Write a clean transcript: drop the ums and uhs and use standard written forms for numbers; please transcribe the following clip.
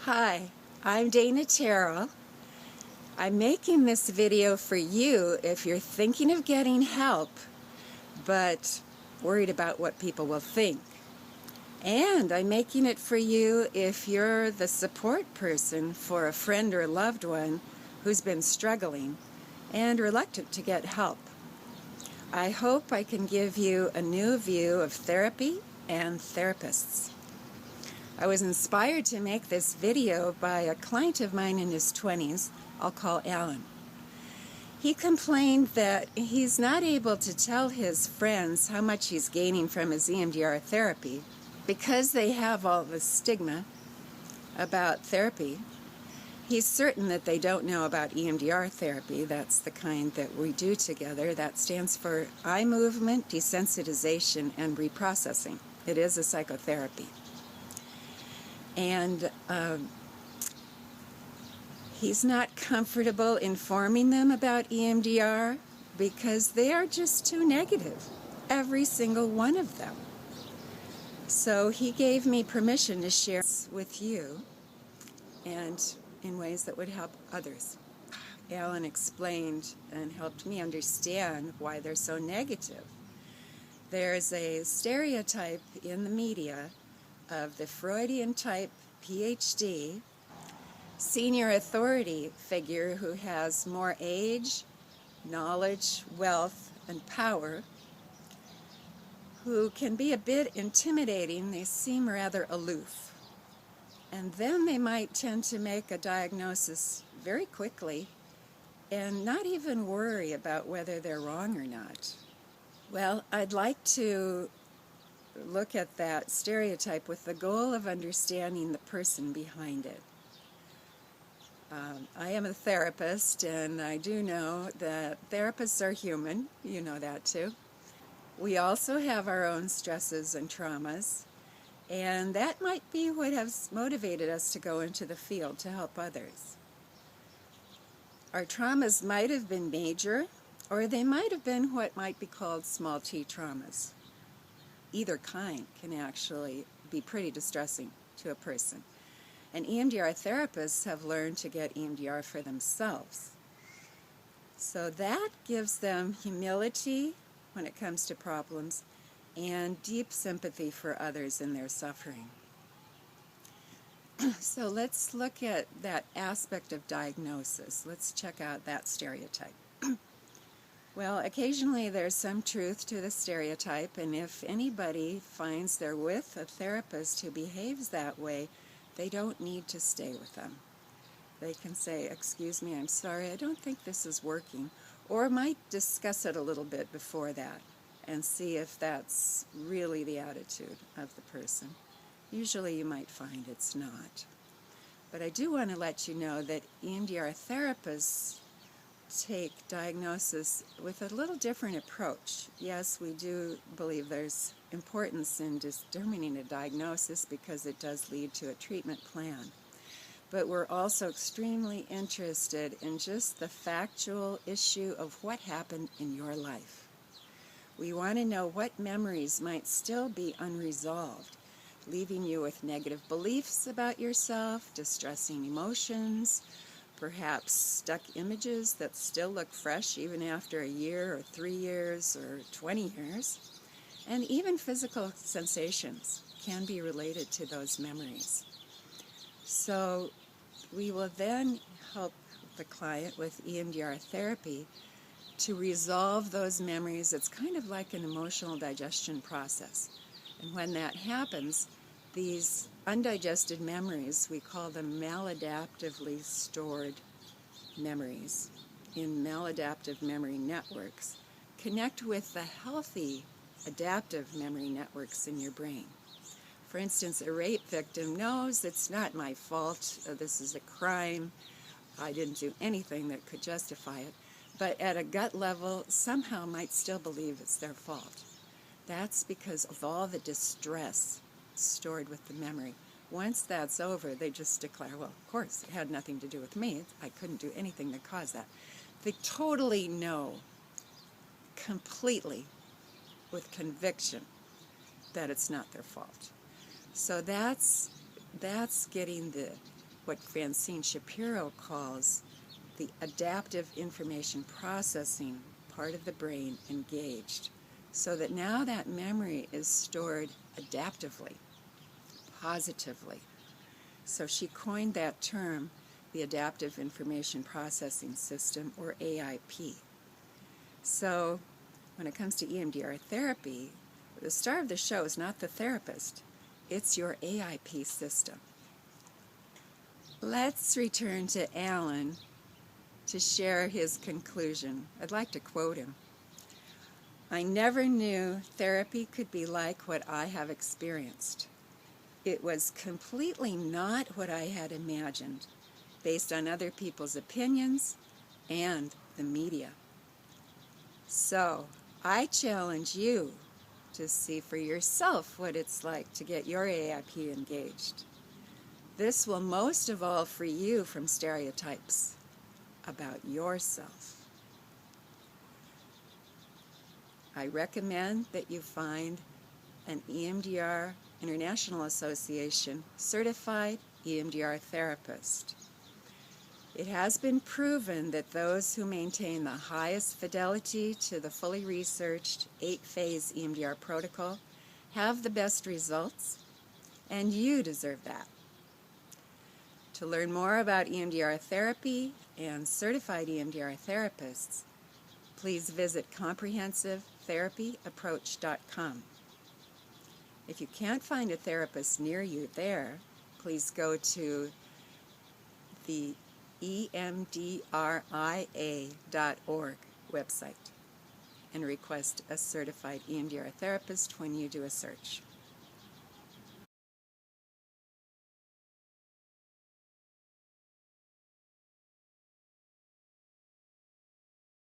Hi, I'm Dana Terrell. I'm making this video for you if you're thinking of getting help, but worried about what people will think. And I'm making it for you if you're the support person for a friend or loved one who's been struggling and reluctant to get help. I hope I can give you a new view of therapy and therapists. I was inspired to make this video by a client of mine in his 20s, I'll call Alan. He complained that he's not able to tell his friends how much he's gaining from his EMDR therapy because they have all this stigma about therapy. He's certain that they don't know about EMDR therapy. That's the kind that we do together. That stands for eye movement, desensitization, and reprocessing. It is a psychotherapy. And he's not comfortable informing them about EMDR because they are just too negative, every single one of them. So he gave me permission to share with you and in ways that would help others. Alan explained and helped me understand why they're so negative. There's a stereotype in the media of the Freudian type PhD, senior authority figure who has more age, knowledge, wealth, and power, who can be a bit intimidating. They seem rather aloof. And then they might tend to make a diagnosis very quickly and not even worry about whether they're wrong or not. Well, I'd like to look at that stereotype with the goal of understanding the person behind it. I am a therapist, and I do know that therapists are human. You know that too. We also have our own stresses and traumas, and that might be what has motivated us to go into the field to help others. Our traumas might have been major, or they might have been what might be called small t traumas. Either kind can actually be pretty distressing to a person. And EMDR therapists have learned to get EMDR for themselves. So that gives them humility when it comes to problems and deep sympathy for others in their suffering. So let's look at that aspect of diagnosis. Let's check out that stereotype. Well, occasionally there's some truth to the stereotype, and if anybody finds they're with a therapist who behaves that way, they don't need to stay with them. They can say, "Excuse me, I'm sorry, I don't think this is working," or might discuss it a little bit before that and see if that's really the attitude of the person. Usually you might find it's not. But I do want to let you know that EMDR therapists take diagnosis with a little different approach. Yes, we do believe there's importance in determining a diagnosis because it does lead to a treatment plan. But we're also extremely interested in just the factual issue of what happened in your life. We want to know what memories might still be unresolved, leaving you with negative beliefs about yourself, distressing emotions, perhaps stuck images that still look fresh even after a year or 3 years or 20 years. And even physical sensations can be related to those memories. So we will then help the client with EMDR therapy to resolve those memories. It's kind of like an emotional digestion process. And when that happens, these undigested memories, we call them maladaptively stored memories in maladaptive memory networks, connect with the healthy adaptive memory networks in your brain. For instance, a rape victim knows it's not my fault, this is a crime, I didn't do anything that could justify it, but at a gut level somehow might still believe it's their fault. That's because of all the distress stored with the memory. Once that's over, they just declare, well, of course, it had nothing to do with me. I couldn't do anything that caused that. They totally know, completely, with conviction, that it's not their fault. So that's getting the what Francine Shapiro calls the adaptive information processing part of the brain engaged, so that now that memory is stored adaptively, positively. So she coined that term, the Adaptive Information Processing System, or AIP. So when it comes to EMDR therapy, the star of the show is not the therapist, it's your AIP system. Let's return to Alan to share his conclusion. I'd like to quote him. "I never knew therapy could be like what I have experienced. It was completely not what I had imagined, based on other people's opinions and the media. So, I challenge you to see for yourself what it's like to get your AIP engaged. This will most of all free you from stereotypes about yourself. I recommend that you find an EMDR International Association certified EMDR therapist. It has been proven that those who maintain the highest fidelity to the fully researched 8-phase EMDR protocol have the best results, and you deserve that. To learn more about EMDR therapy and certified EMDR therapists, please visit comprehensivetherapyapproach.com. If you can't find a therapist near you there, please go to the emdria.org website and request a certified EMDR therapist when you do a search.